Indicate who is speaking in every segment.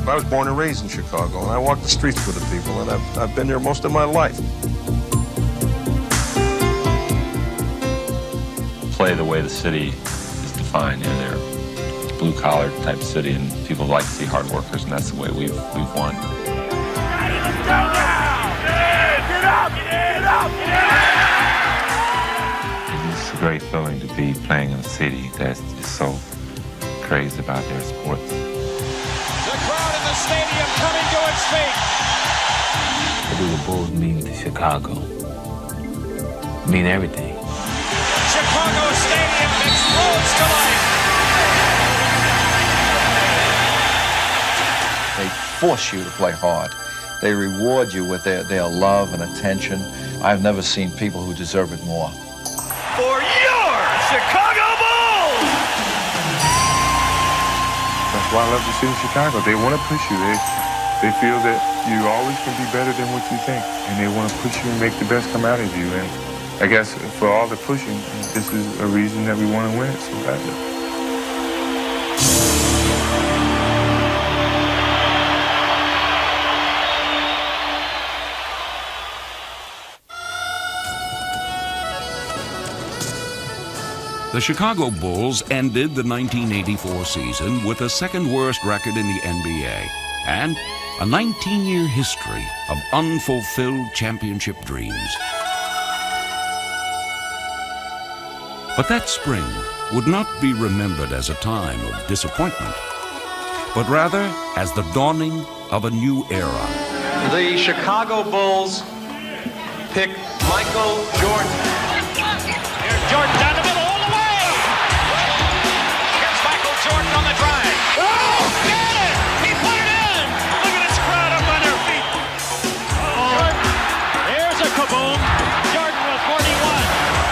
Speaker 1: I was born and raised in Chicago, and I walk the streets with the people, and I've been there most of my life.
Speaker 2: Play the way the city is defined. You know, they're a blue-collar type city, and people like to see hard workers, and that's the way we've won.
Speaker 3: Let's go now! Get up! Get up!
Speaker 2: It's a great feeling to be playing in a city that is so crazy about their sports.
Speaker 3: The crowd in the stadium coming to its feet.
Speaker 4: What do the Bulls mean to Chicago? Mean everything.
Speaker 3: Chicago Stadium explodes to life.
Speaker 5: They force you to play hard. They reward you with their love and attention. I've never seen people who deserve it more.
Speaker 3: For your Chicago Bulls!
Speaker 6: That's why I love the city of Chicago. They want to push you. They feel that you always can be better than what you think. And they want to push you and make the best come out of you. And I guess for all the pushing, this is a reason that we want to win it so badly.
Speaker 7: The Chicago Bulls ended the 1984 season with the second worst record in the NBA and a 19-year history of unfulfilled championship dreams. But that spring would not be remembered as a time of disappointment, but rather as the dawning of a new era.
Speaker 8: The Chicago Bulls pick Michael Jordan.
Speaker 3: Here's Jordan down the middle, all the way! Here's Michael Jordan on the drive. Oh, get it! He put it in! Look at this crowd up on their feet. Uh-oh. Here's a kaboom. Jordan with 41.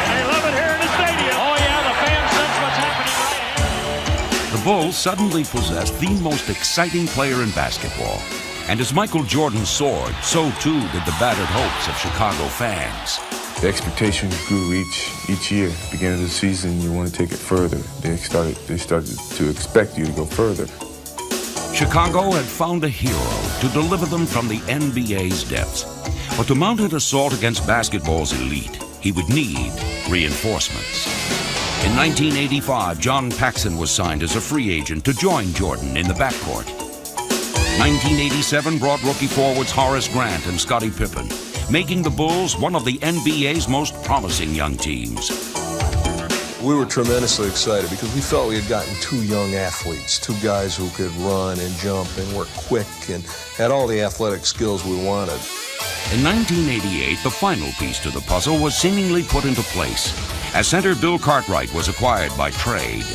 Speaker 3: And they love it here in the stadium. Oh, yeah, the fans sense what's happening right here.
Speaker 7: The Bulls suddenly possessed the most exciting player in basketball. And as Michael Jordan soared, so too did the battered hopes of Chicago fans.
Speaker 6: The expectations grew each year. Beginning of the season, you want to take it further. They started to expect you to go further.
Speaker 7: Chicago had found a hero to deliver them from the NBA's depths. But to mount an assault against basketball's elite, he would need reinforcements. In 1985, John Paxson was signed as a free agent to join Jordan in the backcourt. 1987 brought rookie forwards Horace Grant and Scottie Pippen, making the Bulls one of the NBA's most promising young teams.
Speaker 1: We were tremendously excited because we felt we had gotten two young athletes, two guys who could run and jump and were quick and had all the athletic skills we wanted.
Speaker 7: In 1988, the final piece to the puzzle was seemingly put into place as center Bill Cartwright was acquired by trade.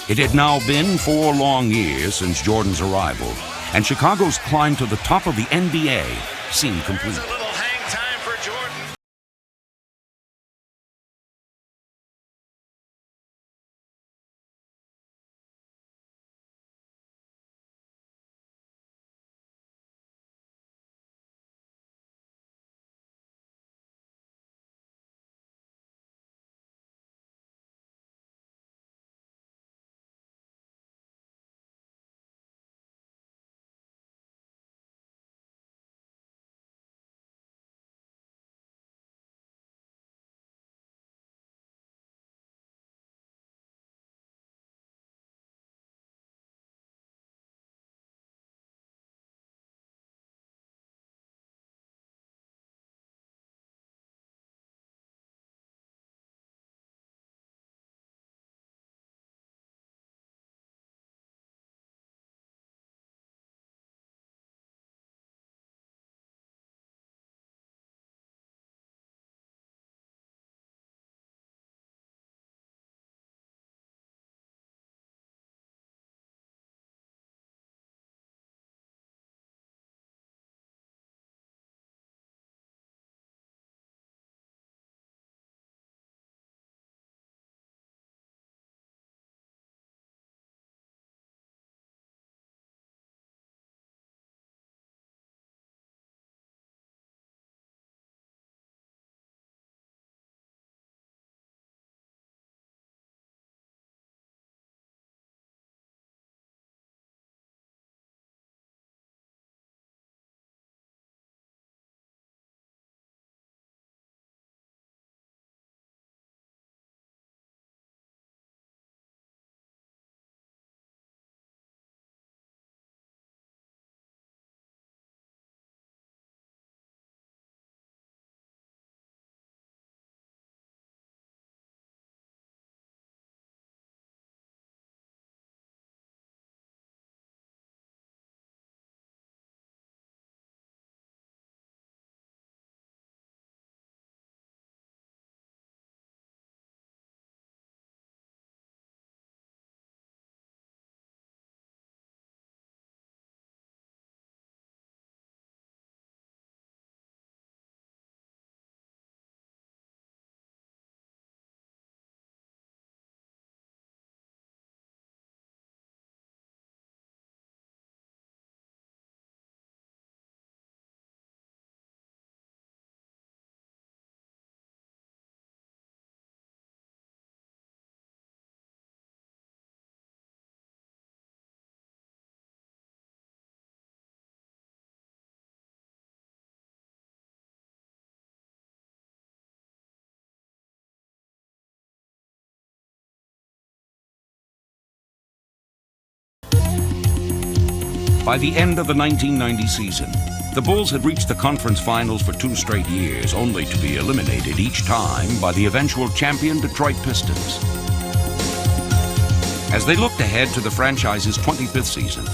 Speaker 7: It had now been 4 long years since Jordan's arrival, and Chicago's climb to the top of the NBA seemed complete. By the end of the 1990 season, the Bulls had reached the conference finals for 2 straight years, only to be eliminated each time by the eventual champion Detroit Pistons. As they looked ahead to the franchise's 25th season,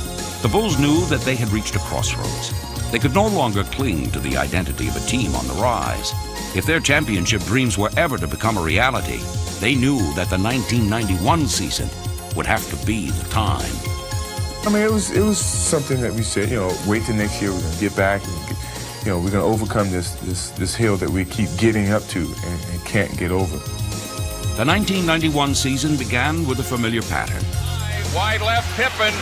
Speaker 7: the Bulls knew that they had reached a crossroads. They could no longer cling to the identity of a team on the rise. If their championship dreams were ever to become a reality, they knew that the 1991 season would have to be the time.
Speaker 6: I mean, it was something that we said, wait till next year, we're going to get back and, we're going to overcome this hill that we keep getting up to and can't get over.
Speaker 7: The 1991 season began with a familiar pattern.
Speaker 3: Wide left, Pippen.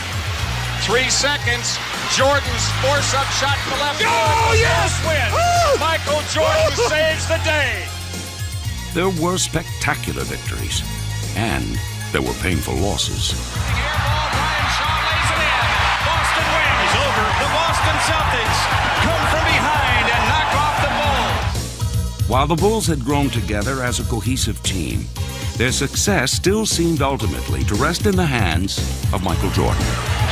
Speaker 3: 3 seconds. Jordan's force-up shot to the left. Oh, yes! Win. Michael Jordan saves the day.
Speaker 7: There were spectacular victories, and there were painful losses.
Speaker 3: Air ball, Brian Shaw lays it in. Boston wins over the Boston Celtics. Come from behind and knock off the Bulls.
Speaker 7: While the Bulls had grown together as a cohesive team, their success still seemed ultimately to rest in the hands of Michael Jordan.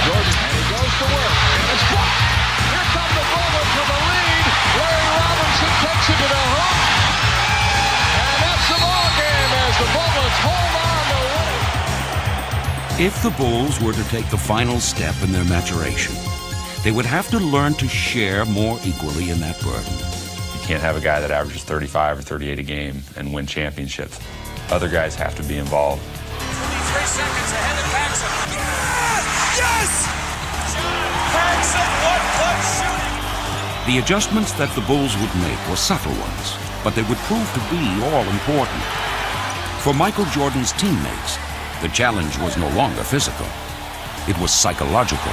Speaker 3: Jordan, and he goes to work, and it's blocked. Here come the Bulls to the lead. Larry Robinson takes it to the hook. And that's the ball game as the Bulls hold on to win it.
Speaker 7: If the Bulls were to take the final step in their maturation, they would have to learn to share more equally in that burden.
Speaker 2: You can't have a guy that averages 35 or 38 a game and win championships. Other guys have to be involved.
Speaker 3: 23 seconds ahead of Paxson. Yes! Paxson, 1-foot shooting.
Speaker 7: The adjustments that the Bulls would make were subtle ones, but they would prove to be all important. For Michael Jordan's teammates, the challenge was no longer physical. It was psychological.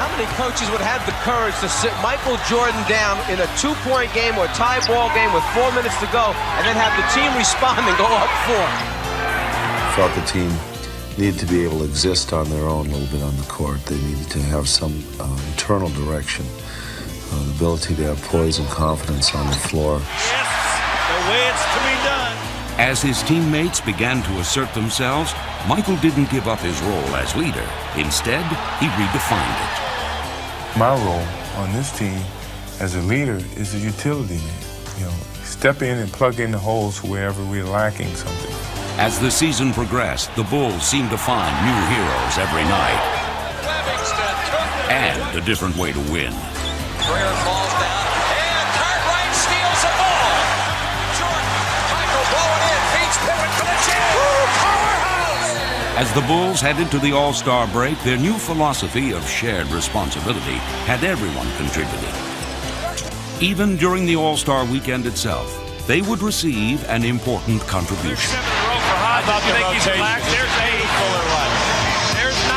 Speaker 8: How many coaches would have the courage to sit Michael Jordan down in a 2-point game or a tie ball game with 4 minutes to go and then have the team respond and go up 4?
Speaker 9: I felt the team needed to be able to exist on their own a little bit on the court. They needed to have some internal direction, the ability to have poise and confidence on the floor.
Speaker 3: Yes, the way it's to be done.
Speaker 7: As his teammates began to assert themselves, Michael didn't give up his role as leader. Instead, he redefined it.
Speaker 6: My role on this team as a leader is a utility man. Step in and plug in the holes wherever we're lacking something.
Speaker 7: As the season progressed, the Bulls seemed to find new heroes every night. And a different way to win.
Speaker 3: Greer falls down, and Cartwright steals the ball. Jordan, Michael blowing in, feeds Pippen for the jam. Powerhouse!
Speaker 7: As the Bulls headed to the All-Star break, their new philosophy of shared responsibility had everyone contributing. Even during the All-Star weekend itself, they would receive an important contribution.
Speaker 3: 7 in a row for Hodges. You think he's relaxed? There's 8. There's 9.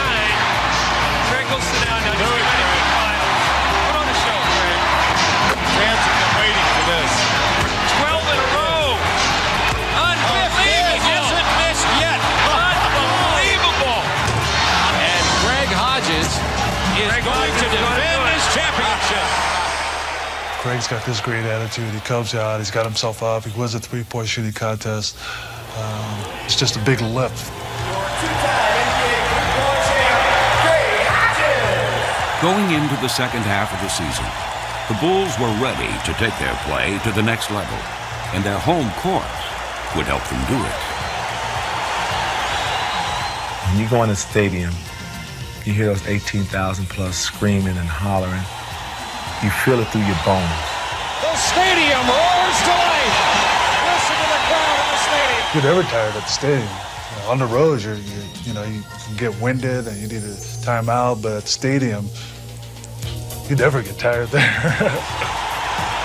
Speaker 3: Craig will sit down now. He's ready for the finals. Put on the show, Craig.
Speaker 10: Fans have been waiting for this.
Speaker 3: 12 in a row. Unbelievable. He isn't missed yet. Unbelievable.
Speaker 10: And Craig Hodges is going to defend his championship.
Speaker 11: Craig's got this great attitude. He comes out, he's got himself up. He wins a 3-point shooting contest. It's just a big lift.
Speaker 7: Going into the second half of the season, the Bulls were ready to take their play to the next level, and their home court would help them do it.
Speaker 9: When you go in a stadium, you hear those 18,000 plus screaming and hollering. You feel it through your bones.
Speaker 3: The stadium roars to life. Listen to the crowd in the stadium.
Speaker 11: You're never tired at the stadium. On the road, you can get winded and you need a timeout, but at the stadium, you never get tired there.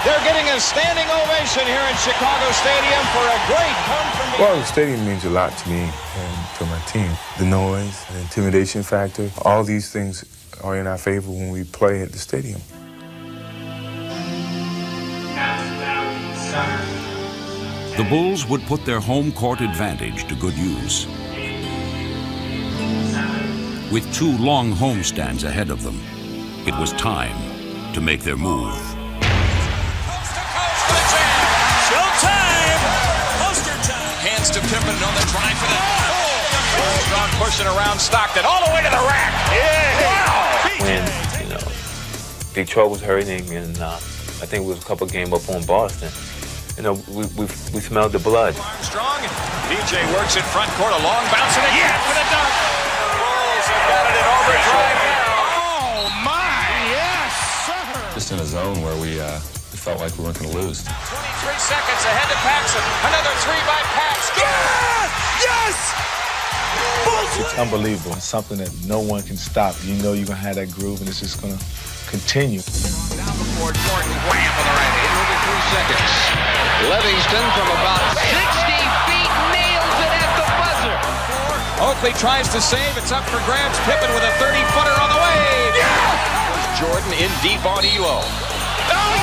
Speaker 3: They're getting a standing ovation here in Chicago Stadium for a great come from behind.
Speaker 6: Well, the stadium means a lot to me and to my team. The noise, the intimidation factor, all these things are in our favor when we play at the stadium.
Speaker 7: The Bulls would put their home court advantage to good use. With 2 long homestands ahead of them, it was time to make their move.
Speaker 3: Coast to coast for the jam. Showtime. Poster time. Hands to Pippen on the drive for the Armstrong pushing around Stockton all the way to the rack. Yeah! Wow!
Speaker 4: When, Detroit was hurting, and I think we was a couple game up on Boston. We smelled the blood.
Speaker 3: Armstrong, DJ works in front court, a long bounce and again for the dunk. The Bulls have got it in overdrive now. Oh my, yes, sir.
Speaker 2: Just in a zone where we felt like we weren't going to lose.
Speaker 3: 23 seconds ahead to Paxson. Another three by Pax. Yes! Yes!
Speaker 12: It's unbelievable. It's something that no one can stop. You know you're going to have that groove, and it's just going to continue.
Speaker 10: Down before Jordan, wham with the right hand. 3 seconds. Livingston from about 60 feet nails it at the buzzer.
Speaker 3: Oakley tries to save. It's up for grabs. Pippen with a 30-footer on the way. Yeah! Jordan in deep on Elo. Oh!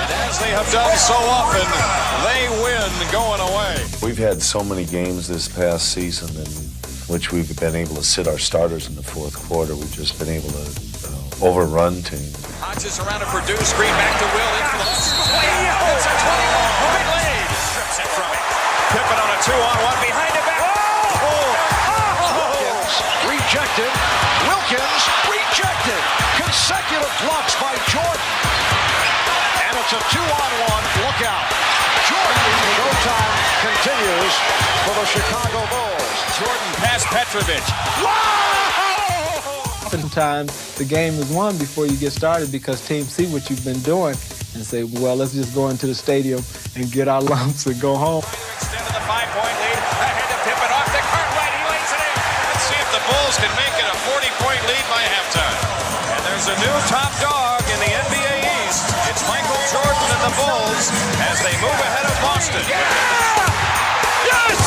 Speaker 3: And as they have done so often, they win going away.
Speaker 9: We've had so many games this past season in which we've been able to sit our starters in the fourth quarter. We've just been able to overrun teams.
Speaker 3: Hodges around to Purdue, screen back to Will. Into the it's a 21-point lead. Strips it from him. Pippen on a 2-on-1 behind it back.
Speaker 10: Wilkins rejected. Wilkins rejected. Consecutive blocks by Jordan. And it's a 2-on-1. Look out. Jordan, showtime continues for the Chicago Bulls.
Speaker 3: Jordan past Petrovic.
Speaker 13: Oftentimes, the game is won before you get started because teams see what you've been doing and say, well, let's just go into the stadium and get our lumps and go home.
Speaker 3: Extended the 5-point lead. Ahead to Pippen off to Cartwright. He lays it in. Let's see if the Bulls can make it a 40-point lead by halftime. And there's a new top dog in the NBA East. It's Michael Jordan and the Bulls as they move ahead of Boston. Yeah! Yes!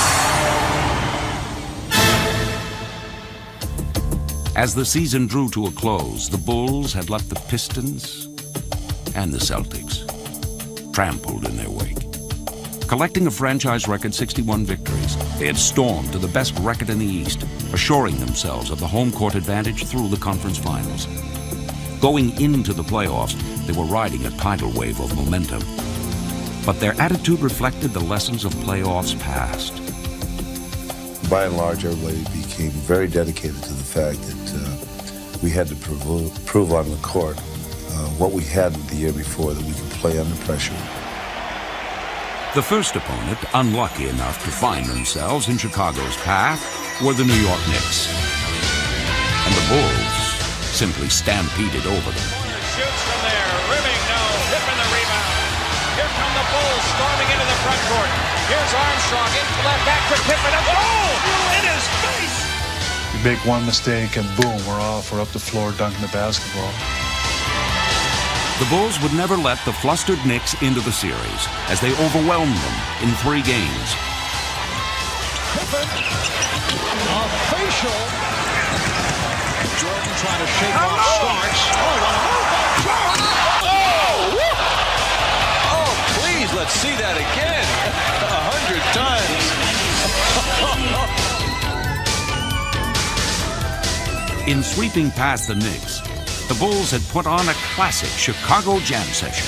Speaker 7: As the season drew to a close, the Bulls had left the Pistons and the Celtics trampled in their wake. Collecting a franchise record 61 victories, they had stormed to the best record in the East, assuring themselves of the home court advantage through the conference finals. Going into the playoffs, they were riding a tidal wave of momentum. But their attitude reflected the lessons of playoffs past.
Speaker 9: By and large, everybody became very dedicated to the fact that we had to prove on the court what we hadn't the year before, that we could play under pressure.
Speaker 7: The first opponent, unlucky enough to find themselves in Chicago's path, were the New York Knicks. And the Bulls simply stampeded over them.
Speaker 3: Shoots from there, rimming, no, Pippen the rebound. Here come the Bulls storming into the front court. Here's Armstrong, into left, back to Pippen, a goal in his face!
Speaker 11: You make one mistake and boom, we're off. We're up the floor dunking the basketball.
Speaker 7: The Bulls would never let the flustered Knicks into the series as they overwhelmed them in 3 games.
Speaker 10: Pippen, a facial. Jordan trying to shake off Starks.
Speaker 8: Oh, please, let's see that again. 100
Speaker 7: times. In sweeping past the Knicks, the Bulls had put on a classic Chicago jam session.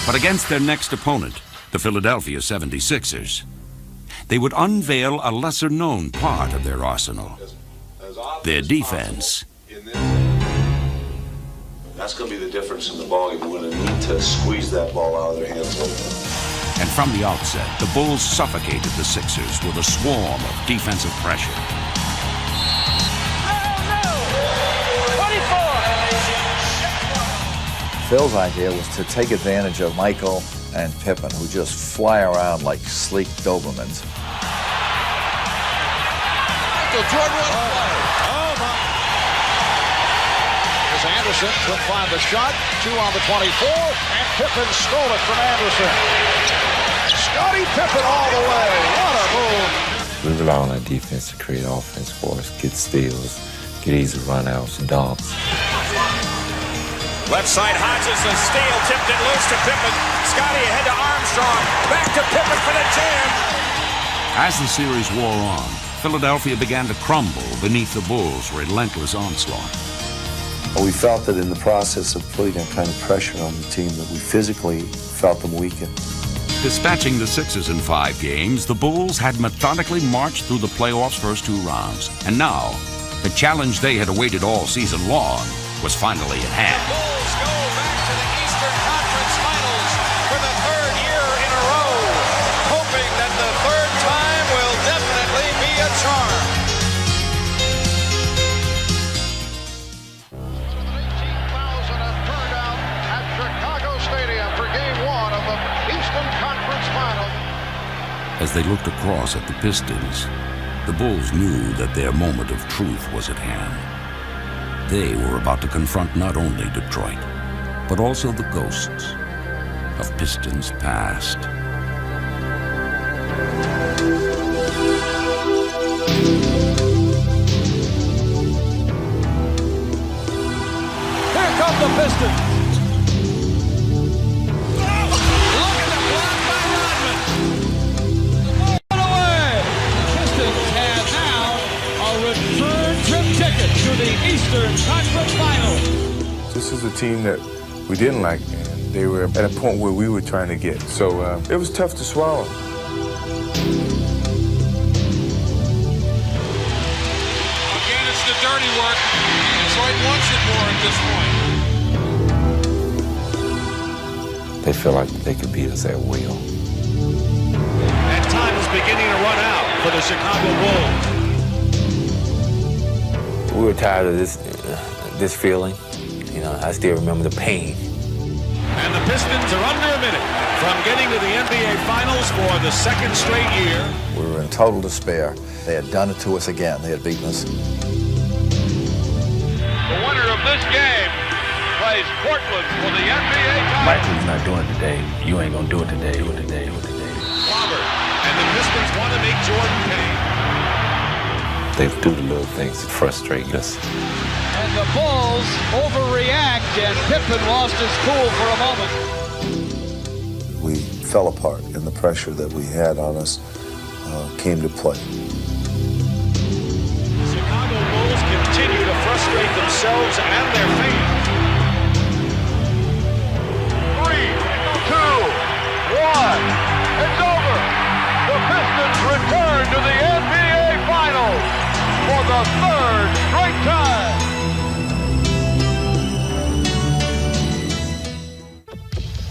Speaker 7: But against their next opponent, the Philadelphia 76ers, they would unveil a lesser-known part of their arsenal, their defense.
Speaker 9: That's going to be the difference in the ball game. We're going to need to squeeze that ball out of their hands a little bit.
Speaker 7: And from the outset, the Bulls suffocated the Sixers with a swarm of defensive pressure.
Speaker 5: Phil's idea was to take advantage of Michael and Pippen, who just fly around like sleek Dobermans.
Speaker 10: Michael Jordan will play. Oh, my. Here's Anderson. Couldn't find the shot. 2 on the 24. And Pippen stole it from Anderson. Scottie Pippen all the way. What a move.
Speaker 2: We rely on our defense to create offense for us, get steals, get easy runouts, dunks.
Speaker 3: Left side, Hodges, a steal, tipped it loose to Pippen. Scottie ahead to Armstrong. Back to Pippen for the jam.
Speaker 7: As the series wore on, Philadelphia began to crumble beneath the Bulls' relentless onslaught.
Speaker 9: We felt that in the process of putting that kind of pressure on the team that we physically felt them weaken.
Speaker 7: Dispatching the Sixers in 5 games, the Bulls had methodically marched through the playoffs' first 2 rounds. And now, the challenge they had awaited all season long was finally at hand.
Speaker 3: The Bulls go back to the Eastern Conference Finals for the 3rd year in a row, hoping that the 3rd time will definitely be a charm.
Speaker 10: 18,000 have turned out at Chicago Stadium for Game 1 of the Eastern Conference Finals.
Speaker 7: As they looked across at the Pistons, the Bulls knew that their moment of truth was at hand. They were about to confront not only Detroit, but also the ghosts of Pistons' past.
Speaker 8: Here come the Pistons.
Speaker 3: Look at the block by Rodman.
Speaker 8: Away. Pistons have now a return trip ticket to the Eastern Conference Finals.
Speaker 6: This is a team that we didn't like, and they were at a point where we were trying to get. So it was tough to swallow.
Speaker 3: Again, it's the dirty work. Detroit wants it more at this point.
Speaker 2: They feel like they could beat us at will.
Speaker 3: And time is beginning to run out for the Chicago Bulls.
Speaker 4: We were tired of this feeling. You know, I still remember the pain.
Speaker 3: And the Pistons are under a minute from getting to the NBA Finals for the 2nd straight year.
Speaker 5: We were in total despair. They had done it to us again. They had beaten us.
Speaker 3: The winner of this game plays Portland for the NBA title.
Speaker 2: Michael's not doing it today. You ain't gonna do it today. Do it today. Do it today.
Speaker 3: Robert, and the Pistons want to make Jordan pay.
Speaker 2: They do the little things that frustrate us.
Speaker 8: And the Bulls overreact, and Pippen lost his cool for a moment.
Speaker 9: We fell apart, and the pressure that we had on us came to play.
Speaker 3: Chicago Bulls continue to frustrate themselves and their fans.
Speaker 10: 3, 2, 1. It's over. The Pistons return to the NBA Finals for the 3rd straight time.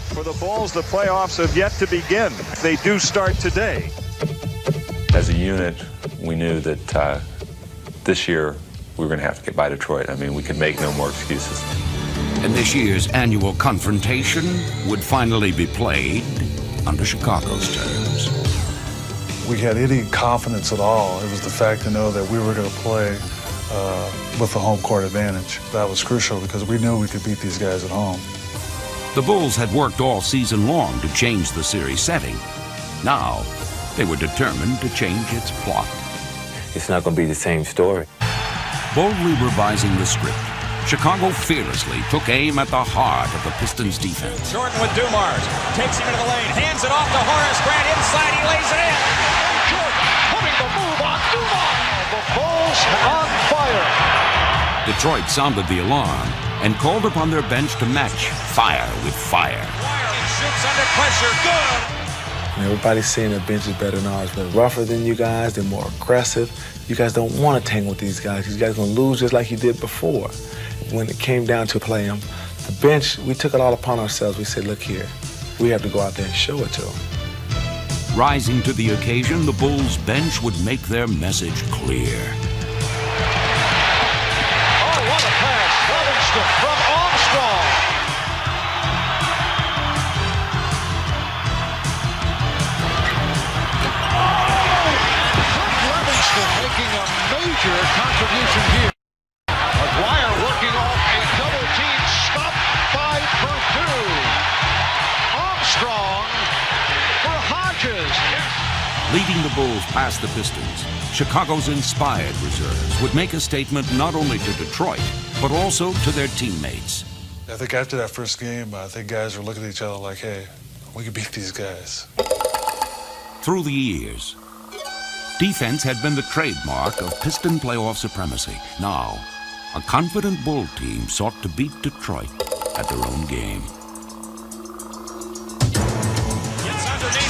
Speaker 14: For the Bulls, the playoffs have yet to begin. They do start today.
Speaker 2: As a unit, we knew that this year we were going to have to get by Detroit. I mean, we could make no more excuses.
Speaker 7: And this year's annual confrontation would finally be played under Chicago's terms.
Speaker 11: We had any confidence at all. It was the fact to know that we were going to play with the home court advantage. That was crucial because we knew we could beat these guys at home.
Speaker 7: The Bulls had worked all season long to change the series setting. Now, they were determined to change its plot.
Speaker 4: It's not going to be the same story.
Speaker 7: Boldly revising the script, Chicago fearlessly took aim at the heart of the Pistons' defense.
Speaker 3: Jordan with Dumars, takes him into the lane, hands it off to Horace Grant, inside, he lays it in.
Speaker 10: Jordan putting the move on Dumars. The Bulls on fire.
Speaker 7: Detroit sounded the alarm and called upon their bench to match fire with fire.
Speaker 3: Shoots under pressure, good.
Speaker 12: Everybody's saying their bench is better than ours. They're rougher than you guys. They're more aggressive. You guys don't want to tangle with these guys. These guys are going to lose just like you did before. When it came down to playing them, the bench, we took it all upon ourselves. We said, look here, we have to go out there and show it to them.
Speaker 7: Rising to the occasion, the Bulls' bench would make their message clear.
Speaker 10: Oh, what a pass. Livingston from Armstrong. Livingston making a major contribution here. McGuire working off a double team stop by Purdue. Armstrong for Hodges.
Speaker 7: Leading the Bulls past the Pistons, Chicago's inspired reserves would make a statement not only to Detroit, but also to their teammates.
Speaker 11: I think after that first game, I think guys were looking at each other like, hey, we can beat these guys.
Speaker 7: Through the years, defense had been the trademark of Piston playoff supremacy. Now, a confident Bull team sought to beat Detroit at their own game.
Speaker 3: Gets underneath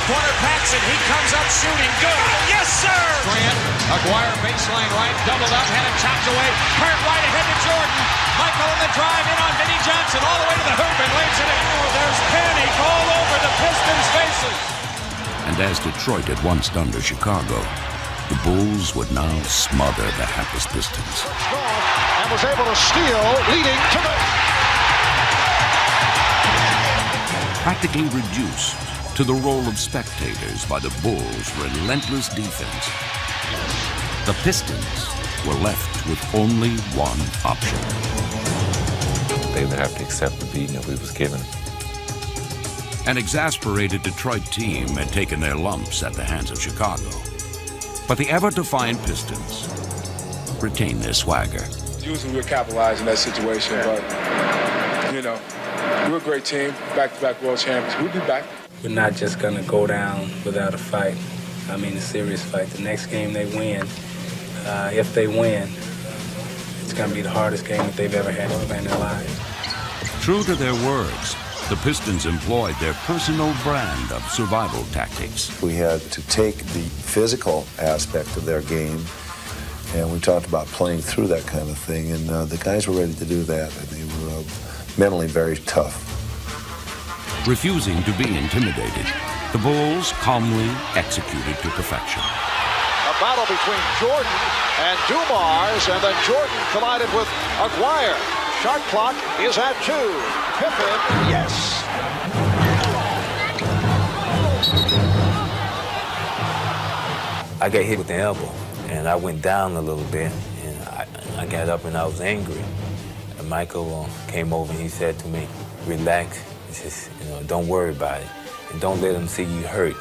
Speaker 3: corner, Paxson, he comes up shooting, good. Yes, sir! Grant, Aguirre, baseline right, doubled up, had it chopped away. Hurt right ahead to Jordan. Michael on the drive in on Vinnie Johnson, all the way to the hoop and lays it in. Oh, there's panic all over the Pistons' faces.
Speaker 7: And as Detroit had once done to Chicago, the Bulls would now smother the hapless Pistons.
Speaker 10: And was able to steal, leading to the...
Speaker 7: Practically reduced to the role of spectators by the Bulls' relentless defense, the Pistons were left with only one option.
Speaker 2: They would have to accept the beating that we was given.
Speaker 7: An exasperated Detroit team had taken their lumps at the hands of Chicago. But the ever-defiant Pistons retained their swagger.
Speaker 15: Usually we're capitalizing that situation, but, you know, we're a great team, back-to-back world champions. We'll be back.
Speaker 16: We're not just going to go down without a fight. I mean, a serious fight. The next game they win, if they win, it's going to be the hardest game that they've ever had to play in their lives.
Speaker 7: True to their words, the Pistons employed their personal brand of survival tactics.
Speaker 9: We had to take the physical aspect of their game, and we talked about playing through that kind of thing, and the guys were ready to do that. They were mentally very tough.
Speaker 7: Refusing to be intimidated, the Bulls calmly executed to perfection.
Speaker 10: A battle between Jordan and Dumars, and then Jordan collided with Aguirre. Shot clock is at 2. Pippen, yes.
Speaker 4: I got hit with the elbow, and I went down a little bit, and I got up and I was angry. And Michael came over and he said to me, relax. He says, you know, don't worry about it. And don't let them see you hurt.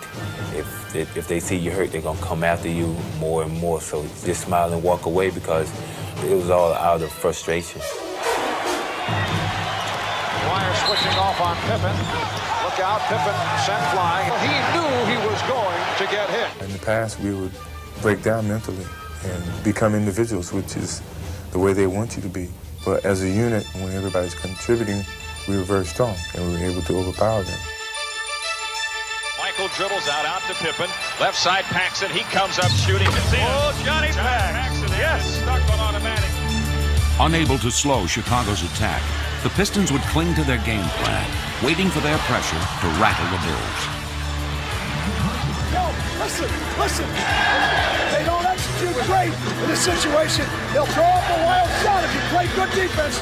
Speaker 4: If they see you hurt, they're going to come after you more and more. So just smile and walk away, because it was all out of frustration.
Speaker 10: Wire switching off on Pippen. Look out, Pippen sent flying. He knew he was going to get hit.
Speaker 6: In the past, we would break down mentally and become individuals, which is the way they want you to be. But as a unit, when everybody's contributing, we were very strong, and we were able to overpower them.
Speaker 3: Michael dribbles out to Pippen. Left side, Paxson. He comes up shooting. It's in. Oh, Johnny Paxson. Yes, stuck on automatic.
Speaker 7: Unable to slow Chicago's attack, the Pistons would cling to their game plan, waiting for their pressure to rattle the Bulls.
Speaker 17: Yo, listen. They don't execute great in this situation. They'll throw up a wild shot if you play good defense.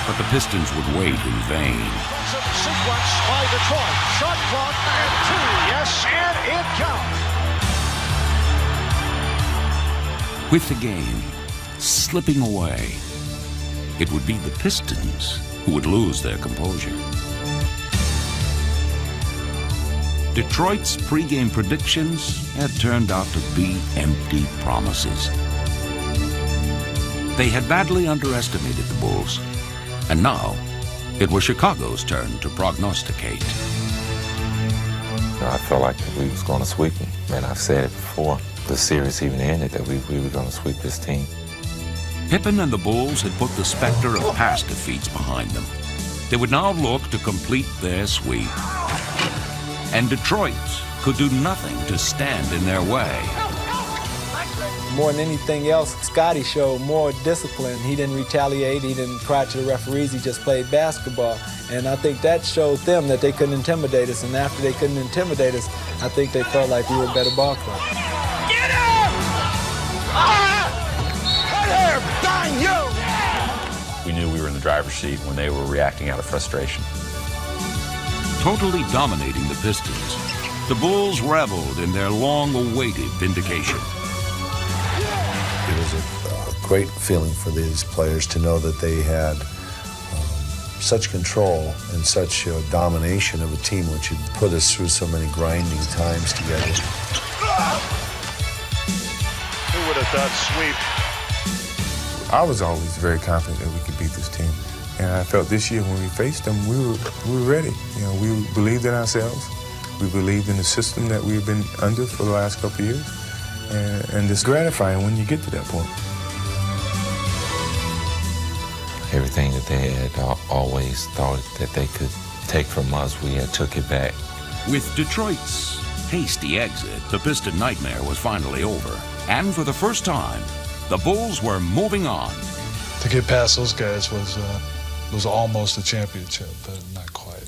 Speaker 7: But the Pistons would wait in vain.
Speaker 10: Sequence by Detroit. Shot clock at 2. Yes, and it counts.
Speaker 7: With the game slipping away, it would be the Pistons who would lose their composure. Detroit's pregame predictions had turned out to be empty promises. They had badly underestimated the Bulls, and now it was Chicago's turn to prognosticate.
Speaker 2: I felt like we was going to sweep them, and I've said it before. The series even ended that we were going to sweep this team.
Speaker 7: Pippen and the Bulls had put the specter of past defeats behind them. They would now look to complete their sweep. And Detroit could do nothing to stand in their way.
Speaker 13: More than anything else, Scotty showed more discipline. He didn't retaliate, he didn't cry to the referees, he just played basketball. And I think that showed them that they couldn't intimidate us. And after they couldn't intimidate us, I think they felt like we were a better ball club.
Speaker 3: Get him! Right here, bang you!
Speaker 18: We knew we were in the driver's seat when they were reacting out of frustration.
Speaker 7: Totally dominating the Pistons, the Bulls reveled in their long-awaited vindication.
Speaker 9: It was a great feeling for these players to know that they had such control and such domination of a team which had put us through so many grinding times together.
Speaker 14: Who would have thought sweep?
Speaker 6: I was always very confident that we could beat this team. And I felt this year when we faced them, we were ready. You know, we believed in ourselves. We believed in the system that we've been under for the last couple of years. And it's gratifying when you get to that point.
Speaker 2: Everything that they had always thought that they could take from us, we had took it back.
Speaker 7: With Detroit's hasty exit, the Piston nightmare was finally over. And for the first time, the Bulls were moving on.
Speaker 11: To get past those guys was almost a championship, but not quite.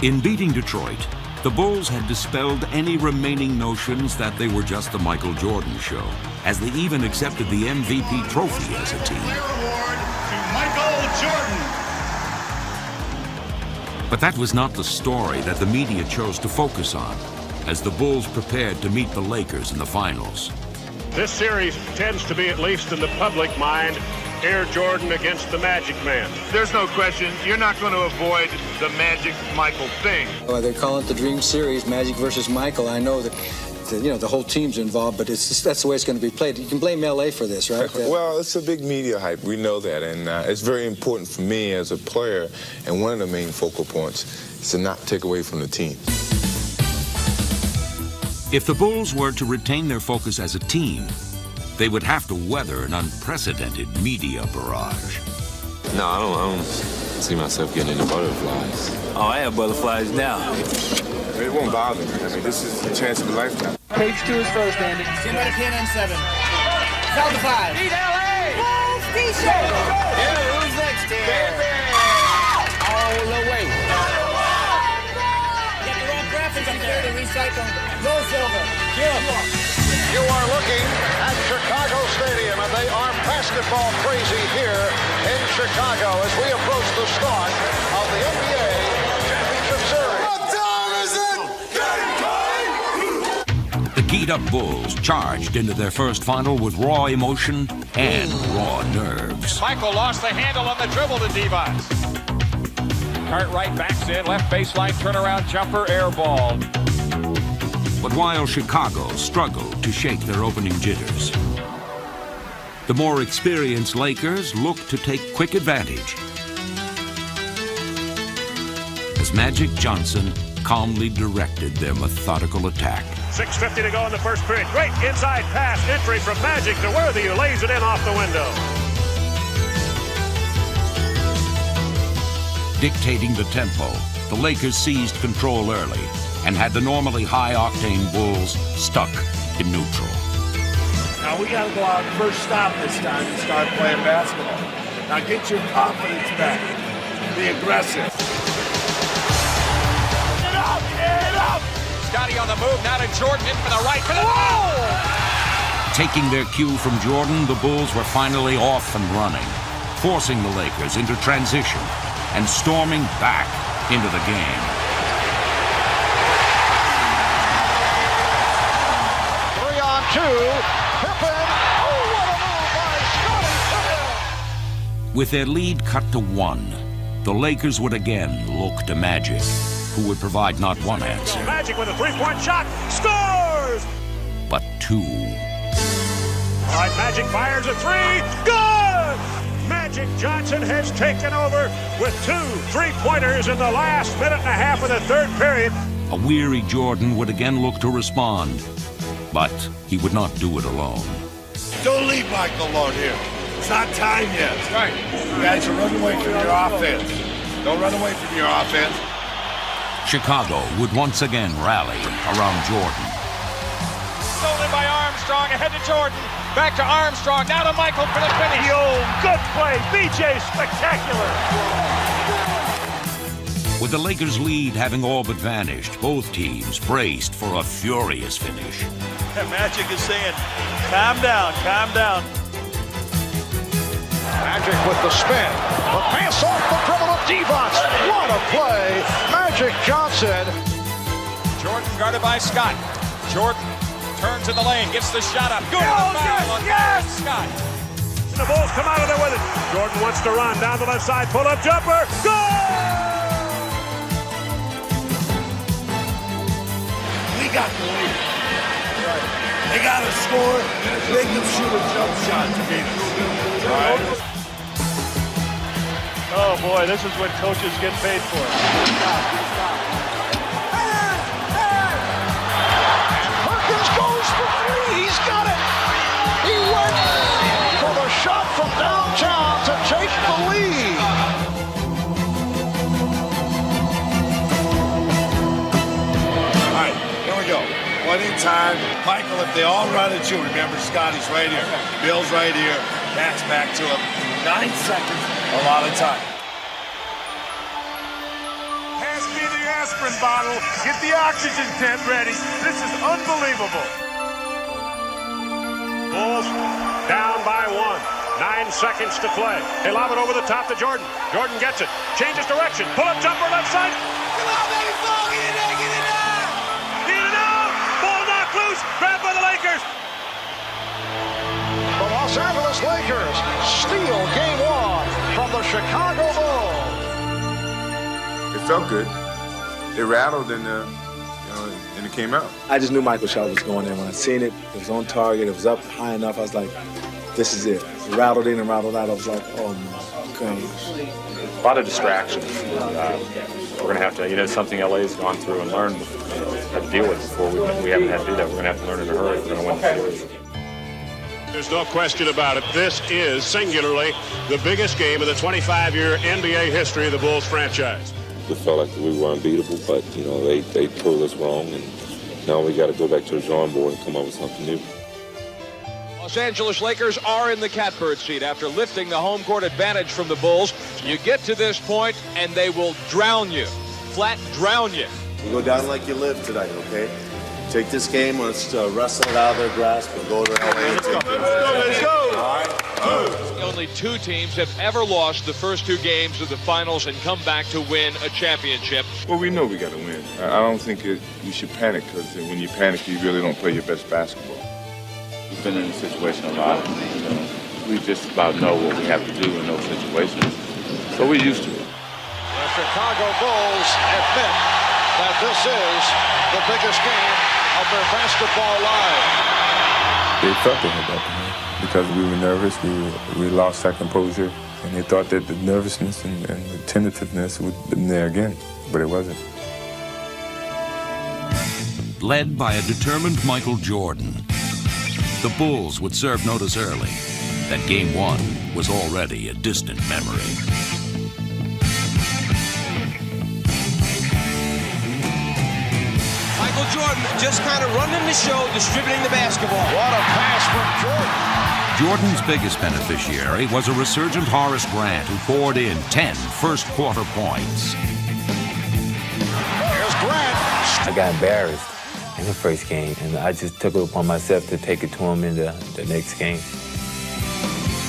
Speaker 7: In beating Detroit, the Bulls had dispelled any remaining notions that they were just the Michael Jordan show, as they even accepted the MVP trophy as a team.
Speaker 3: Award to Michael Jordan.
Speaker 7: But that was not the story that the media chose to focus on, as the Bulls prepared to meet the Lakers in the finals.
Speaker 19: This series tends to be, at least in the public mind, Air Jordan against the Magic Man.
Speaker 14: There's no question, you're not going to avoid the Magic Michael thing.
Speaker 20: Well, they're calling it the Dream Series, Magic versus Michael. I know that the whole team's involved, but that's the way it's going to be played. You can blame LA for this, right?
Speaker 21: Well, it's a big media hype. We know that, and it's very important for me as a player, and one of the main focal points is to not take away from the team.
Speaker 7: If the Bulls were to retain their focus as a team, they would have to weather an unprecedented media barrage.
Speaker 2: No, I don't see myself getting into butterflies.
Speaker 4: Oh, I have butterflies now.
Speaker 21: It won't bother me. I mean, this is the chance of a lifetime.
Speaker 13: Page 2 is first, Andy.
Speaker 3: Stand by the pin on 7. South to 5. Beat LA! Bulls t-shirt!
Speaker 4: Yeah, who's next here?
Speaker 3: All the way. Get the wrong graphics up there to recycle. No silver. Kill.
Speaker 10: You are looking at Chicago Stadium, and they are basketball crazy here in Chicago as we approach the start of the NBA Championship Series. What time is it?
Speaker 7: The keyed-up Bulls charged into their first final with raw emotion and raw nerves.
Speaker 14: Michael lost the handle on the dribble to Devon. Cartwright backs in, left baseline turnaround jumper, air ball.
Speaker 7: But while Chicago struggled to shake their opening jitters, the more experienced Lakers looked to take quick advantage as Magic Johnson calmly directed their methodical attack.
Speaker 19: 6:50 to go in the first period. Great inside pass entry from Magic to Worthy, who lays it in off the window.
Speaker 7: Dictating the tempo, the Lakers seized control early and had the normally high-octane Bulls stuck in neutral.
Speaker 17: Now we got to go out first stop this time and start playing basketball. Now get your confidence back. Be aggressive.
Speaker 3: Get up! Get up!
Speaker 14: Scotty on the move, now to Jordan, in for the right. For the
Speaker 7: Taking their cue from Jordan, the Bulls were finally off and running, forcing the Lakers into transition and storming back into the game.
Speaker 10: 3-on-2. Pippen. Oh, what a move by Scotty Pippen.
Speaker 7: With their lead cut to 1, the Lakers would again look to Magic, who would provide not one answer,
Speaker 19: Magic with a three-point shot. Scores!
Speaker 7: but 2.
Speaker 19: All right, Magic fires a 3. Good! Magic Johnson has taken over with 2 3-pointers in the last minute and a half of the third period.
Speaker 7: A weary Jordan would again look to respond, but he would not do it alone.
Speaker 17: Don't leave Michael alone here. It's not time yet. Right. You guys are running away from your offense. Don't run away from your offense.
Speaker 7: Chicago would once again rally around Jordan.
Speaker 14: Stolen by Armstrong, ahead to Jordan. Back to Armstrong, now to Michael for the finish.
Speaker 19: Yo, good play. BJ spectacular.
Speaker 7: With the Lakers' lead having all but vanished, both teams braced for a furious finish.
Speaker 17: Magic is saying, calm down, calm down.
Speaker 10: Magic with the spin. The pass off the dribble of Devon. What a play. Magic Johnson.
Speaker 14: Jordan guarded by Scott. Jordan turns in the lane, gets the shot up. Good on the foul on Scott.
Speaker 19: The Bulls come out of there with it. Jordan wants to run down the left side, pull-up jumper. Goal!
Speaker 17: We got the lead. They got to score. Make them shoot a jump shot to beat us. Right.
Speaker 19: Oh boy, this is what coaches get paid for.
Speaker 10: Perkins goes for 3. He's got it. He went for the shot from downtown to take the lead.
Speaker 1: time. Michael, if they all run at you, remember Scotty's right here. Bill's right here. Matt's back to him. 9 seconds, a lot of time.
Speaker 19: Pass me the aspirin bottle. Get the oxygen tent ready. This is unbelievable. Bulls down by 1. 9 seconds to play. They lob it over the top to Jordan. Jordan gets it. Changes direction. Pull-up jumper left side. Come on, baby, ball. Get it out. Get it out. Get it out. Ball knocked loose. Grabbed by the Lakers.
Speaker 10: The Los Angeles Lakers steal game 1 from the Chicago Bulls.
Speaker 6: It felt good. It rattled and it came out.
Speaker 12: I just knew Michael shot was going in. When I seen it, it was on target. It was up high enough. I was like, this is it. It rattled in and rattled out. I was like, oh my gosh.
Speaker 22: A lot of distractions. We're going to have to, something LA's gone through and learned how to deal with before. We haven't had to do that. We're going to have to learn in a hurry if we're going to win the series.
Speaker 19: There's no question about it. This is singularly the biggest game in the 25-year NBA history of the Bulls franchise.
Speaker 21: We felt like we were unbeatable, but, they proved us wrong, and now we got to go back to the drawing board and come up with something new.
Speaker 8: Los Angeles Lakers are in the catbird seat after lifting the home court advantage from the Bulls. You get to this point, and they will drown you, flat drown you.
Speaker 9: You go down like you live tonight, okay? Take this game, let's wrestle it out of their grasp and go to LA. Let's go.
Speaker 8: Let's go. All right. Only 2 teams have ever lost the first 2 games of the finals and come back to win a championship.
Speaker 6: Well, we know we got to win. I don't think you should panic, because when you panic, you really don't play your best basketball.
Speaker 18: We've been in this situation a lot. We just about know what we have to do in those situations. So we're used to it.
Speaker 10: The Chicago Bulls admit that this is the biggest game of their basketball life.
Speaker 6: They felt they had that because we were nervous. We lost our composure, and they thought that the nervousness and the tentativeness would have been there again, but it wasn't.
Speaker 7: Led by a determined Michael Jordan, the Bulls would serve notice early that Game 1 was already a distant memory.
Speaker 8: Michael Jordan just kind of running the show, distributing the basketball.
Speaker 10: What a pass from Jordan.
Speaker 7: Jordan's biggest beneficiary was a resurgent Horace Grant, who poured in 10 first-quarter points.
Speaker 10: Here's Grant.
Speaker 4: I got embarrassed in the first game, and I just took it upon myself to take it to him in the next game.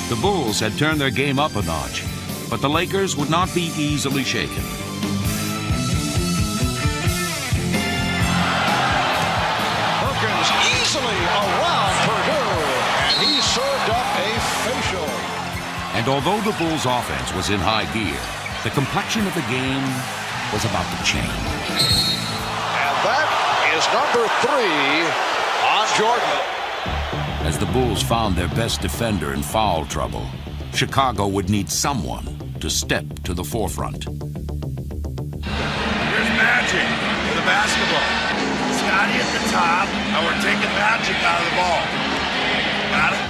Speaker 7: The Bulls had turned their game up a notch, but the Lakers would not be easily shaken.
Speaker 10: Perkins easily around Purdue, and he served up a facial.
Speaker 7: And although the Bulls' offense was in high gear, the complexion of the game was about to change.
Speaker 10: And that is number 3 on Jordan.
Speaker 7: As the Bulls found their best defender in foul trouble, Chicago would need someone to step to the forefront.
Speaker 1: Here's Magic with the basketball. Scotty at the top, and we're taking Magic out of the ball. Got it?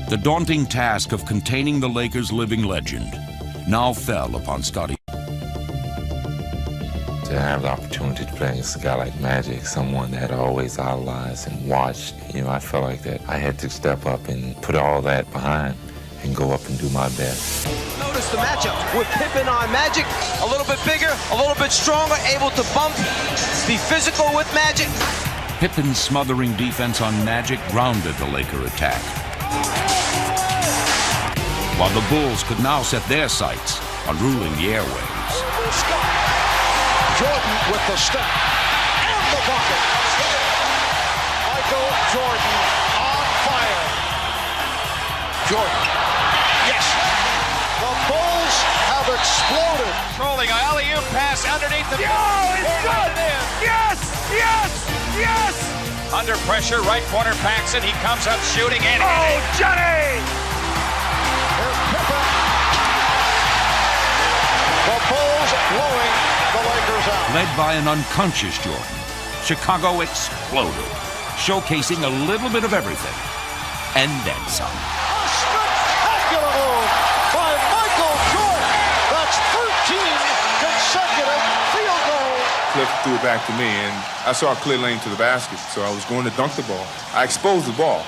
Speaker 7: The daunting task of containing the Lakers' living legend now fell upon Scotty.
Speaker 21: To have the opportunity to play against a guy like Magic, someone that I always idolized and watched, I felt like that I had to step up and put all that behind and go up and do my best.
Speaker 8: Notice the matchup with Pippen on Magic, a little bit bigger, a little bit stronger, able to bump, be physical with Magic.
Speaker 7: Pippen's smothering defense on Magic grounded the Laker attack, while the Bulls could now set their sights on ruling the airwaves.
Speaker 10: Jordan with the step and the bucket. Michael Jordan on fire. Jordan. Yes. The Bulls have exploded.
Speaker 3: Trolling alley-oop pass underneath the...
Speaker 19: Oh, it's good! Yes! Yes! Yes!
Speaker 3: Under pressure, right corner Paxson. He comes up shooting and...
Speaker 19: Oh, Johnny!
Speaker 10: Here's Pippen. The Bulls blowing the Lakers out.
Speaker 7: Led by an unconscious Jordan, Chicago exploded, showcasing a little bit of everything, and then some.
Speaker 10: A spectacular move by Michael Jordan. That's 13 consecutive field goals
Speaker 6: Cliff threw it back to me, and I saw a clear lane to the basket, so I was going to dunk the ball. I exposed the ball,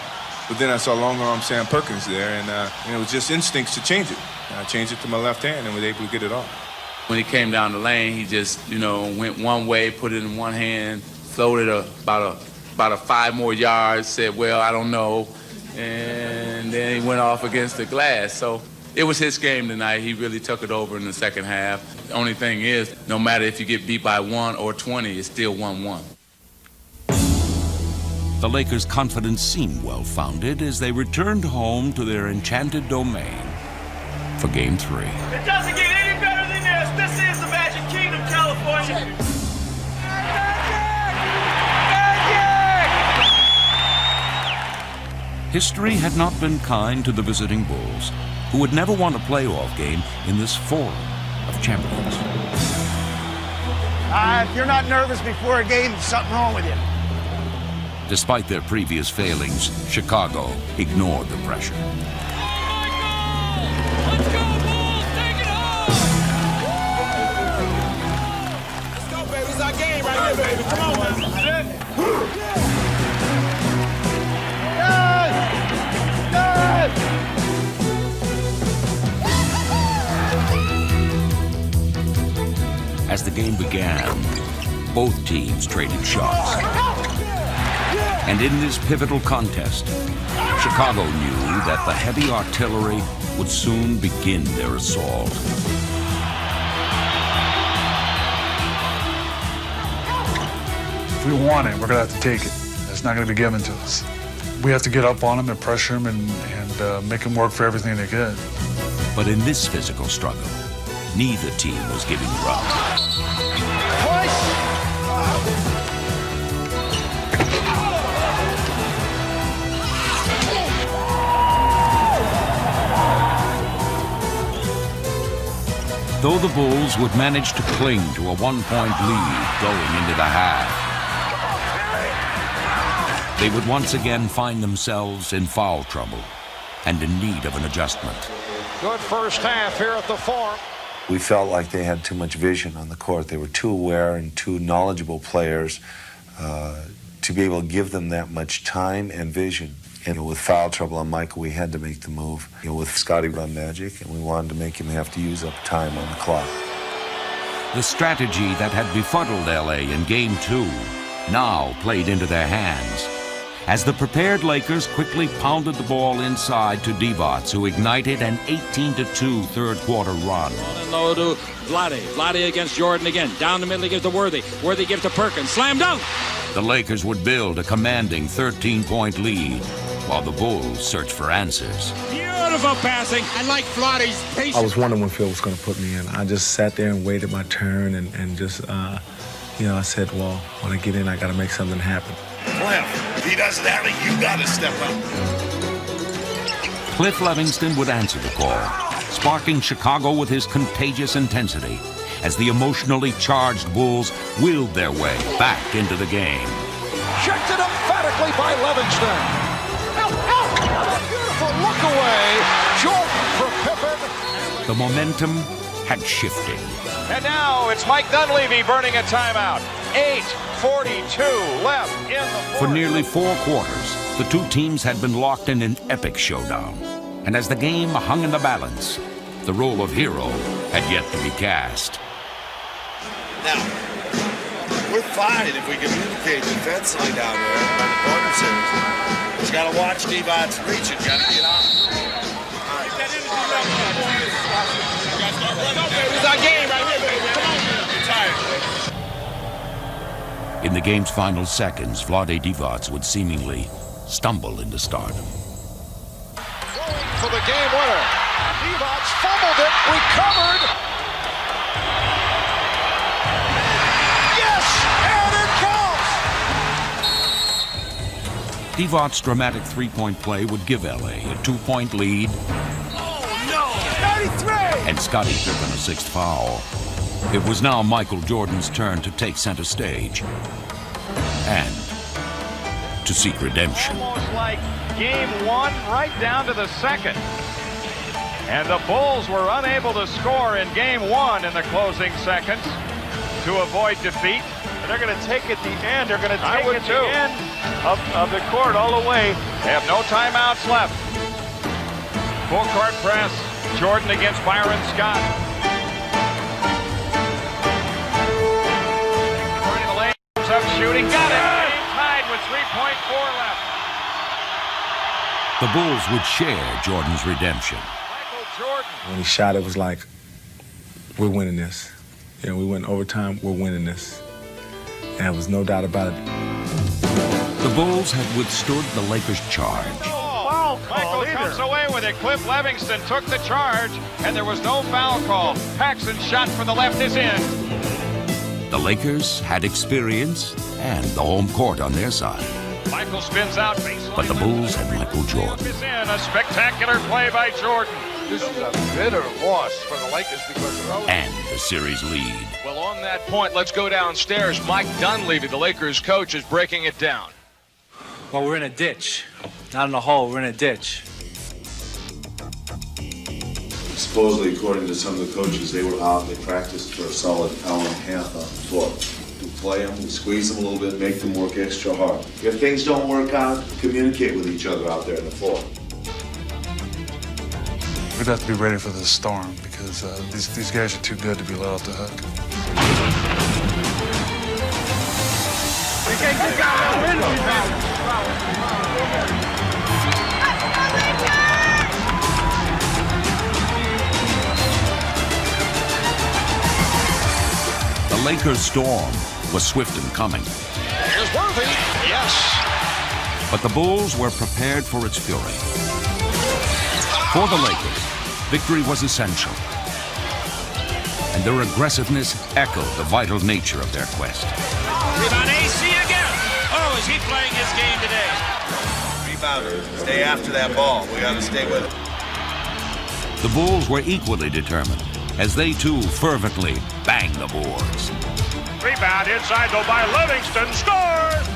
Speaker 6: but then I saw long-arm Sam Perkins there, and it was just instincts to change it. And I changed it to my left hand and was able to get it off.
Speaker 21: When he came down the lane, he just, went one way, put it in one hand, floated about a 5 more yards, said, well, I don't know, and then he went off against the glass. So it was his game tonight. He really took it over in the second half. The only thing is, no matter if you get beat by 1 or 20, it's still 1-1.
Speaker 7: The Lakers' confidence seemed well-founded as they returned home to their enchanted domain for Game 3.
Speaker 3: It doesn't get any better than this. This is the Magic Kingdom, California.
Speaker 7: History had not been kind to the visiting Bulls, who would never won a playoff game in this forum of champions.
Speaker 17: If you're not nervous before a game, there's something wrong with you.
Speaker 7: Despite their previous failings, Chicago ignored the pressure.
Speaker 3: Let's go, Bulls! Take it home!
Speaker 14: Let's go, baby. It's our game right here, baby. Come on, man.
Speaker 7: As the game began, both teams traded shots. And in this pivotal contest, Chicago knew that the heavy artillery would soon begin their assault.
Speaker 11: If we want it, we're going to have to take it. It's not going to be given to us. We have to get up on them and pressure them and make them work for everything they get.
Speaker 7: But in this physical struggle, neither team was giving ground. Though the Bulls would manage to cling to a 1-point lead going into the half, they would once again find themselves in foul trouble and in need of an adjustment.
Speaker 10: Good first half here at the Forum.
Speaker 9: We felt like they had too much vision on the court. They were too aware and too knowledgeable players to be able to give them that much time and vision. And with foul trouble on Michael, we had to make the move. With Scotty run Magic, and we wanted to make him have to use up time on the clock.
Speaker 7: The strategy that had befuddled LA in Game 2 now played into their hands, as the prepared Lakers quickly pounded the ball inside to Divac, who ignited an 18-2 third-quarter run.
Speaker 14: On and low to Vlade. Vlade against Jordan again. Down the middle, he gives to Worthy. Worthy gives to Perkins. Slam dunk!
Speaker 7: The Lakers would build a commanding 13-point lead, while the Bulls searched for answers.
Speaker 14: Beautiful passing. I like Vlade's patience.
Speaker 12: I was wondering when Phil was going to put me in. I just sat there and waited my turn and just, I said, well, when I get in, I got to make something happen.
Speaker 1: Cliff, if he does that, you got to step up.
Speaker 7: Cliff Levingston would answer the call, sparking Chicago with his contagious intensity as the emotionally charged Bulls willed their way back into the game.
Speaker 10: Checked it emphatically by Levingston. Beautiful look away. Jordan for Pippen.
Speaker 7: The momentum had shifted.
Speaker 10: And now it's Mike Dunleavy burning a timeout. 8:42 left in the fourth.
Speaker 7: For nearly 4 quarters, the two teams had been locked in an epic showdown. And as the game hung in the balance, the role of hero had yet to be cast.
Speaker 1: Now, we're fine if we communicate defensively down there by the corner series. He's got to watch Divac's reach and got to get out.
Speaker 14: It's our game right here, baby. Come on.
Speaker 1: Tired.
Speaker 7: In the game's final seconds, Vlade Divac would seemingly stumble into stardom.
Speaker 10: Going for the game winner. Divac fumbled it, recovered. Yes, and it counts.
Speaker 7: Divac's dramatic three-point play would give LA a 2-point lead.
Speaker 3: Oh, no! 93!
Speaker 7: And Scotty driven a 6th foul. It was now Michael Jordan's turn to take center stage and to seek redemption.
Speaker 10: Almost like game 1 right down to the second. And the Bulls were unable to score in game 1 in the closing seconds.
Speaker 14: to avoid defeat. And they're going to take at the end. They're going to take at the end of the court all the way. They have no timeouts left. Full court press. Jordan against Byron Scott. According to the lane, comes up shooting. Got it. Game tied with 3.4 left.
Speaker 7: The Bulls would share Jordan's redemption.
Speaker 14: Michael Jordan.
Speaker 12: When he shot, it was like, we're winning this. You know, we went overtime, we're winning this. And there was no doubt about it.
Speaker 7: The Bulls had withstood the Lakers' charge.
Speaker 14: Michael comes away with it. Cliff Livingston took the charge, and there was no foul call. Paxson's shot from the left is in.
Speaker 7: The Lakers had experience and the home court on their side.
Speaker 14: Michael spins out baseline.
Speaker 7: But the Bulls had Michael Jordan.
Speaker 14: Is in a spectacular play by Jordan.
Speaker 1: This is a bitter loss for the Lakers because of
Speaker 7: and the series lead.
Speaker 8: Well, on that point, let's go downstairs. Mike Dunleavy, the Lakers coach, is breaking it down.
Speaker 5: Well, we're in a ditch. Not in a hole, we're in a ditch.
Speaker 9: Supposedly, according to some of the coaches, they were out, they practiced for a solid hour and a half on the floor. We play them, we squeeze them a little bit, make them work extra hard. If things don't work out, communicate with each other out there on the floor.
Speaker 11: We'd have to be ready for this storm because these guys are too good to be let off the hook.
Speaker 7: The Lakers' storm was swift in coming.
Speaker 10: Here's Worthy. Yes.
Speaker 7: But the Bulls were prepared for its fury. For the Lakers, victory was essential. And their aggressiveness echoed the vital nature of their quest.
Speaker 3: Rebound AC again. Oh, is he playing his game today?
Speaker 1: Rebound. Stay after that ball. We got to stay with it.
Speaker 7: The Bulls were equally determined as they too fervently banged the boards.
Speaker 14: Rebound inside though by Livingston. Scores!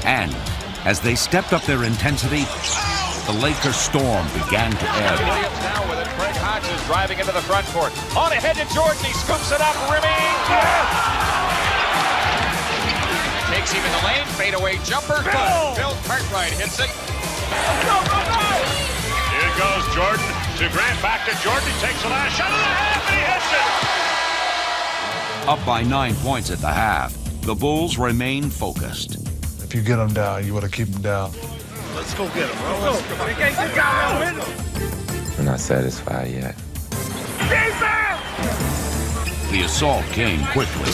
Speaker 7: And as they stepped up their intensity, the Lakers' storm began to ebb.
Speaker 14: Williams now with it. Craig Hodges driving into the front court. On ahead to Jordan. He scoops it up. Rimming. Takes him in the lane. Fadeaway jumper. Bill Cartwright hits it.
Speaker 19: Here goes Jordan to Grant. Back to Jordan. He takes the last shot of the half and he hits it.
Speaker 7: Up by 9 points at the half, the Bulls remained focused.
Speaker 11: If you get them down, you want to keep them down.
Speaker 1: Let's go get him, bro. Let's go.
Speaker 2: We're not satisfied yet.
Speaker 7: The assault came quickly.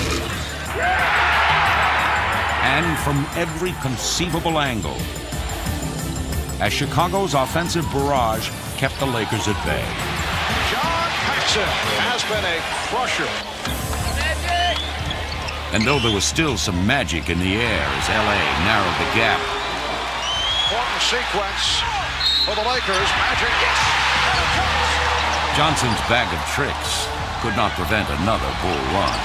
Speaker 7: And from every conceivable angle, as Chicago's offensive barrage kept the Lakers at bay.
Speaker 10: John Paxson has been a crusher.
Speaker 7: And though there was still some magic in the air as LA narrowed the gap,
Speaker 10: Important sequence for the Lakers. Magic, yes.
Speaker 7: Johnson's bag of tricks could not prevent another Bull run.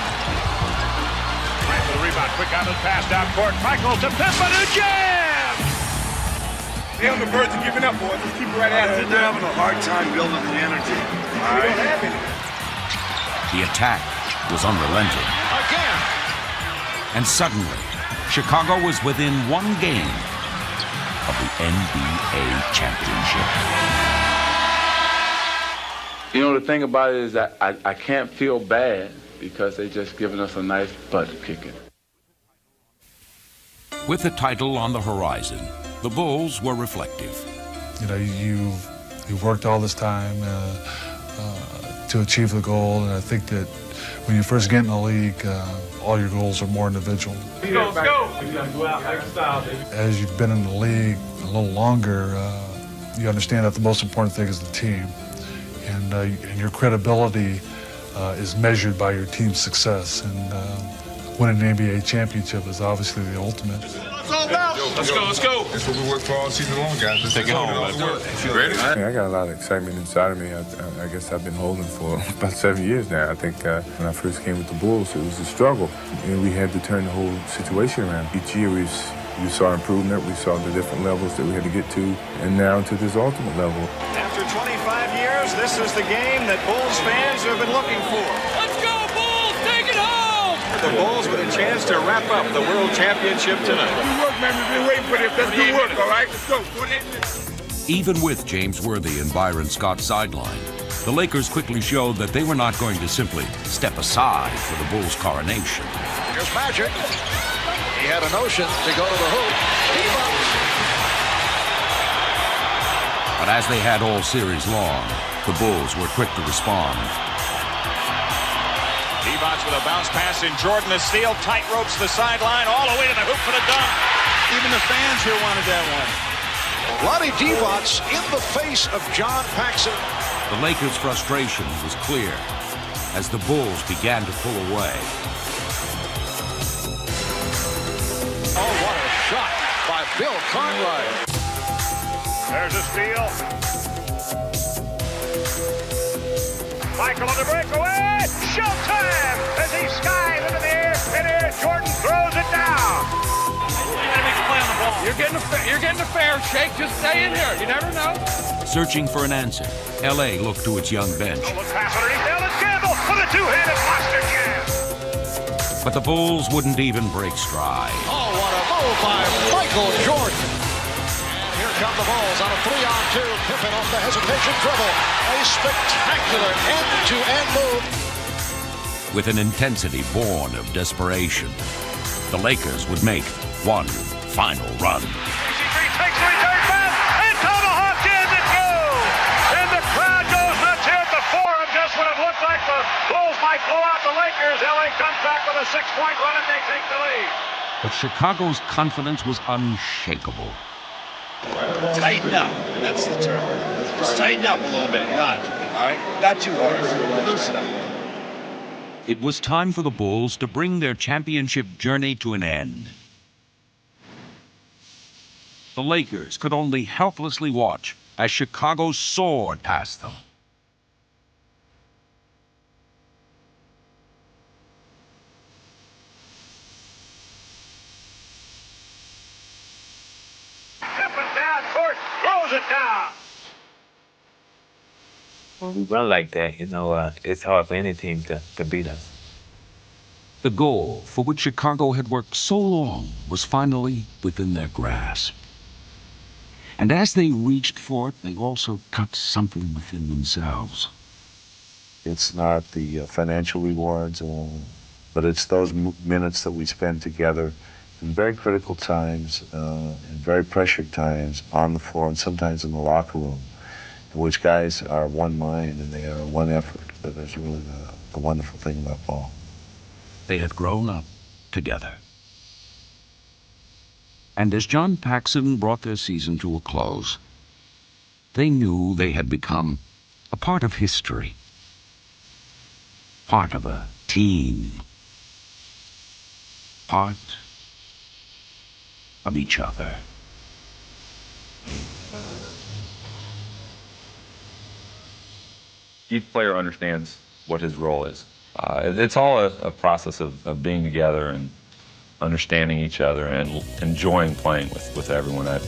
Speaker 14: Right for the rebound. Quick out of the pass down court. Michael to Pippen and jam!
Speaker 1: Stay on the verge of giving up, boys. Let's keep it right at it. They're having a hard time building the energy. All right.
Speaker 7: The attack was unrelenting.
Speaker 10: Again.
Speaker 7: And suddenly, Chicago was within one game of the NBA championship.
Speaker 18: You know, the thing about it is that I can't feel bad because they just given us a nice butt kicking.
Speaker 7: With the title on the horizon, the Bulls were reflective.
Speaker 11: You know, you've worked all this time to achieve the goal, and I think that when you first get in the league, all your goals are more individual.
Speaker 3: Let's go.
Speaker 11: As you've been in the league a little longer, you understand that the most important thing is the team, and your credibility is measured by your team's success. And winning an NBA championship is obviously the ultimate.
Speaker 3: Let's go.
Speaker 6: That's what we work for all season long, guys. Let's take it home.
Speaker 19: Ready?
Speaker 6: I got a lot of excitement inside of me. I guess I've been holding for about 7 years now. I think when I first came with the Bulls, it was a struggle. And we had to turn the whole situation around. Each year we saw improvement. We saw the different levels that we had to get to, and now to this ultimate level.
Speaker 14: After 25 years, this is the game that Bulls fans have been looking for.
Speaker 3: Let's go, Bulls! Take it
Speaker 14: Bulls with a chance to wrap up the World Championship tonight.
Speaker 15: Good work, man. We've been waiting for this. That's good work, all right? Let's go. 28 minutes.
Speaker 7: Even with James Worthy and Byron Scott sidelined, the Lakers quickly showed that they were not going to simply step aside for the Bulls' coronation.
Speaker 10: Here's Magic. He had a notion to go to the hoop.
Speaker 7: But as they had all series long, the Bulls were quick to respond.
Speaker 3: Divac with a bounce pass in Jordan, the steal, tight ropes the sideline, all the way to the hoop for the dunk.
Speaker 10: Even the fans here wanted that one. Lonnie Divac in the face of John Paxson.
Speaker 7: The Lakers' frustration was clear as the Bulls began to pull away.
Speaker 10: Oh, what a shot by Bill Cartwright.
Speaker 19: There's a steal. Michael on the breakaway. Showtime as he skies into the air. Midair, Jordan throws it down.
Speaker 16: You're getting a fair shake. Just stay in here. You never know.
Speaker 7: Searching for an answer, L.A. looked to its young bench.
Speaker 19: Pass underneath Ellis Campbell with a two-handed monster jam.
Speaker 7: But the Bulls wouldn't even break stride.
Speaker 10: Oh, what a move by Michael Jordan. And here come the Bulls on a 3-on-2. Pippen off the hesitation dribble. A spectacular end-to-end move.
Speaker 7: With an intensity born of desperation, the Lakers would make one final run.
Speaker 19: Takes the return pass and tomahawk jams it through. And the crowd goes nuts here at the Forum just when it looked like the Bulls might blow out the Lakers. LA comes back with a 6-point run and they take the lead.
Speaker 7: But Chicago's confidence was unshakable.
Speaker 1: Tighten up. That's the term. Just tighten up a little bit. All right? Not too hard. Loosen up.
Speaker 7: It was time for the Bulls to bring their championship journey to an end. The Lakers could only helplessly watch as Chicago soared past them.
Speaker 19: Pippen down court, throws it down.
Speaker 4: When we run like that, it's hard for any team to beat us.
Speaker 7: The goal for which Chicago had worked so long was finally within their grasp. And as they reached for it, they also cut something within themselves.
Speaker 9: It's not the financial rewards, but it's those minutes that we spend together in very critical times, in very pressured times, on the floor and sometimes in the locker room, in which guys are one mind and they are one effort. That is really the wonderful thing about ball.
Speaker 7: They had grown up together. And as John Paxson brought their season to a close, they knew they had become a part of history, part of a team, part of each other.
Speaker 2: Each player understands what his role is. It's all a process of being together and understanding each other and enjoying playing with everyone. I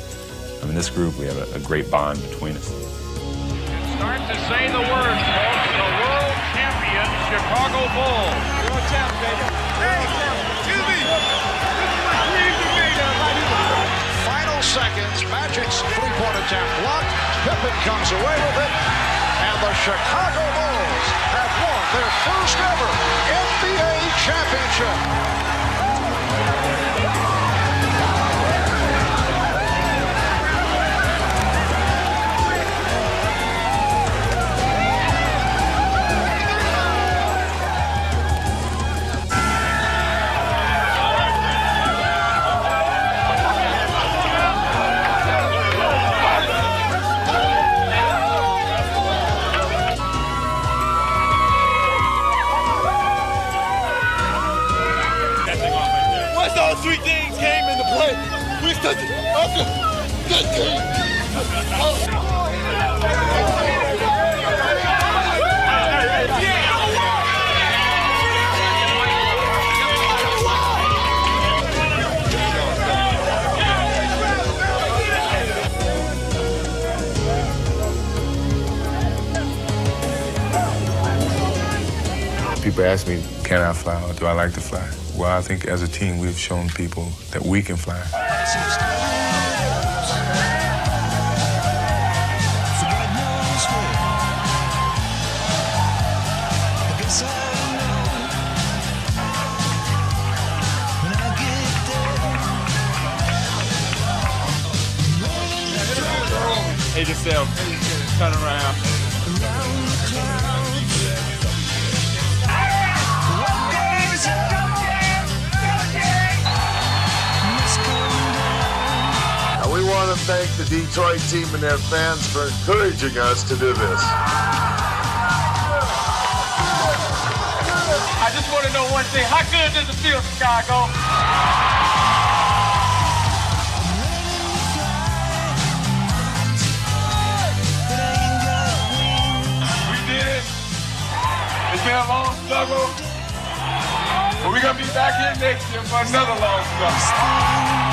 Speaker 2: mean, this group, we have a great bond between us.
Speaker 3: Start to say the words, folks. The world champion Chicago Bulls. World champ, baby. Hey, excuse me.
Speaker 10: Final seconds, Magic's three-point attempt blocked. Pippen comes away with it. And the Chicago Bulls have won their first ever NBA championship.
Speaker 1: Those three things came into play. We stood good team.
Speaker 9: People
Speaker 6: ask me, can I fly or do I like to fly? Well, I think as a team, we've shown people that we can fly.
Speaker 14: Hey, yourself. Turn around.
Speaker 1: Now, we want to thank the Detroit team and their fans for encouraging us to do this.
Speaker 16: I just want to know one thing. How good does it feel, Chicago?
Speaker 14: It's been a long struggle, but we're going to be back here next year for another long struggle.